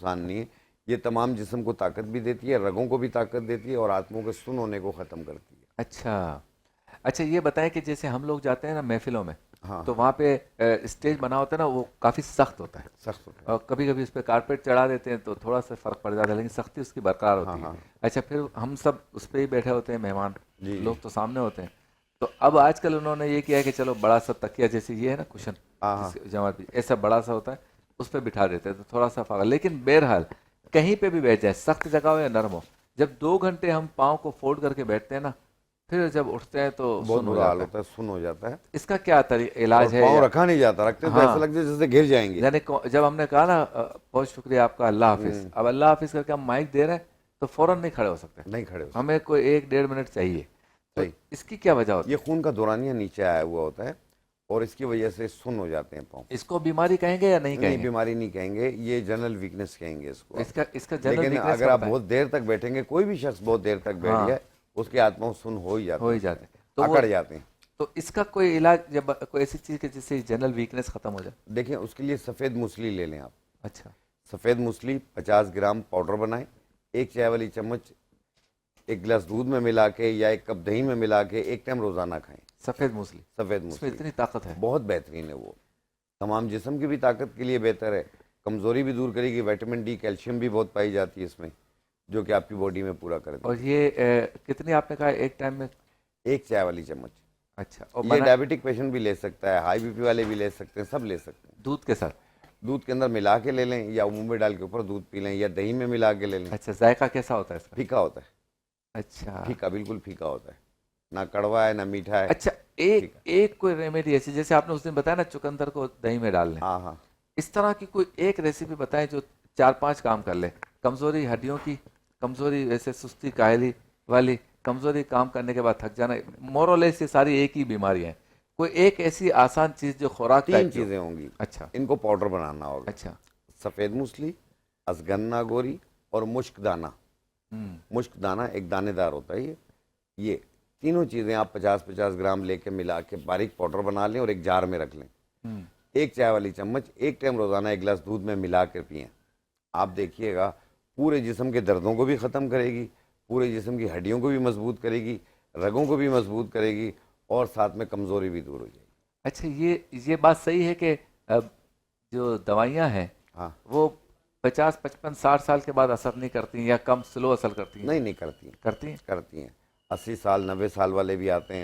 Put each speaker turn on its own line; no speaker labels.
नुकसान नहीं है। ये तमाम जिस्म को ताकत भी देती है, रगों को भी ताकत देती है और आत्मों के सुन होने को ख़त्म करती है।
अच्छा। अच्छा, ये बताएं कि जैसे हम लोग जाते हैं ना महफिलों में,
हाँ
तो
हाँ,
वहाँ पे स्टेज बना होता है ना, वो काफ़ी सख्त होता है,
सख्त होता है।
और कभी कभी उस पर कारपेट चढ़ा देते हैं तो थोड़ा सा फ़र्क पड़ जाता है, लेकिन सख्ती उसकी बरकरार
हाँ
होती है।
हाँ,
अच्छा, फिर हम सब उस पर ही बैठे होते हैं, मेहमान
जी जी,
लोग तो सामने होते हैं। तो अब आजकल उन्होंने ये किया है कि चलो बड़ा सा तकिया, जैसे ये है ना कुशन,
हाँ हाँ,
जिस जमात भी ऐसा बड़ा सा होता है, उस पर बिठा देते हैं तो थोड़ा सा फ़र्क। लेकिन बहरहाल कहीं पे भी बैठ जाए, सख्त जगह हो या नरम हो, जब 2 घंटे हम पाँव को फोल्ड करके बैठते हैं ना, फिर जब उठते हैं तो
बहुत
सुन्न हो
बुरा हाल
जाता है।
होता है, सुन हो जाता है।
इसका क्या
और
इलाज है
पाँव
या?
रखा नहीं जाता, रखते हैं तो ऐसा
हाँ,
लगता है जैसे गिर जाएंगे।
यानी जब हमने कहा ना बहुत शुक्रिया आपका, अल्लाह हाफिज,
हम्म,
अब अल्लाह हाफिज करके हम माइक दे रहे हैं तो फौरन नहीं खड़े हो सकते,
नहीं खड़े हो
हमें
सकते।
कोई 1 डेढ़ मिनट चाहिए। तो
सही।
इसकी क्या वजह
ये
होती है?
खून का दौरानिया नीचे आया हुआ होता है और इसकी वजह से सुन्न हो जाते हैं पाँव।
इसको बीमारी कहेंगे या नहीं
नहीं,
कहेंगे?
बीमारी नहीं कहेंगे, ये जनरल वीकनेस कहेंगे इसको आप।
इसका इसका जनरल
लेकिन
वीकनेस का
अगर आप
बताएं।
बहुत देर तक बैठेंगे, कोई भी शख्स बहुत देर तक बैठ
हाँ,
जाए, उसके आत्मा सुन्न हो ही
हो
जाते हैं
ही
उसमें,
जाते हैं तो वो।
अकड़ जाते हैं।
तो इसका कोई इलाज, जब कोई ऐसी चीज़ के जिससे जनरल वीकनेस खत्म हो जाए?
देखें, उसके लिए सफ़ेद मूसली ले लें आप।
अच्छा।
सफ़ेद मूसली 50 ग्राम पाउडर बनाएं, एक चाय वाली चम्मच एक गिलास दूध में मिला के या एक कप दही में मिला के एक टाइम रोज़ाना खाएं।
सफ़ेद मूसली,
सफ़ेद
इसमें
मूसली
इतनी ताकत है?
बहुत बेहतरीन है वो, तमाम जिस्म की भी ताकत के लिए बेहतर है, कमज़ोरी भी दूर करेगी, विटामिन डी कैल्शियम भी बहुत पाई जाती है इसमें, जो कि आपकी बॉडी में पूरा कर
और
देगी।
ये कितनी आपने कहा एक टाइम में?
एक चाय वाली चम्मच।
अच्छा, और
ये
बना
डायबिटिक पेशेंट भी ले सकता है, हाई बीपी वाले भी ले सकते हैं, सब ले सकते हैं।
दूध के साथ?
दूध के अंदर मिला के ले लें या मुंह में डाल के ऊपर दूध पी लें या दही में मिला के ले लें।
अच्छा, जायका कैसा होता है इसका?
फीका होता है,
अच्छा।
फीका, बिल्कुल फीका होता है, ना कड़वा है ना मीठा है,
अच्छा, एक
फीका।
एक कोई रेमेडी ऐसी, जैसे आपने उस दिन बताया ना चुकंदर को दही में डाल लें,
हाँ हाँ,
इस तरह की कोई एक रेसिपी बताएं जो 4 5 काम कर ले। कमजोरी हड्डियों की, कमजोरी वैसे सुस्ती काहली वाली, कमजोरी काम करने के बाद थक जाना, मोरलेस ये सारी एक ही बीमारी है। कोई एक ऐसी आसान चीज जो खुराक
तीन
टाइप की हो?
चीज़ें होंगी।
अच्छा।
इनको पाउडर बनाना होगा।
अच्छा।
सफ़ेद मूसली, असगन्ना गोरी और मुश्क दाना।
हम्म।
मुश्क दाना एक दानेदार होता है ये तीनों चीज़ें आप 50 50 ग्राम लेके मिला के बारीक पाउडर बना लें और एक जार में रख लें।
हम्म।
एक चाय वाली चम्मच एक टाइम रोज़ाना एक गिलास दूध में मिला कर पिएं। आप देखिएगा पूरे जिस्म के दर्दों को भी ख़त्म करेगी, पूरे जिस्म की हड्डियों को भी मजबूत करेगी, रगों को भी मजबूत करेगी और साथ में कमज़ोरी भी दूर हो जाएगी।
अच्छा, ये बात सही है कि अब जो दवाइयाँ हैं
हाँ,
वो 50 55 60 साल के बाद असर नहीं करती, या कम स्लो असर करती हैं?
नहीं नहीं, करती हैं,
करती हैं।
करती हैं। 80 साल 90 साल वाले भी आते हैं।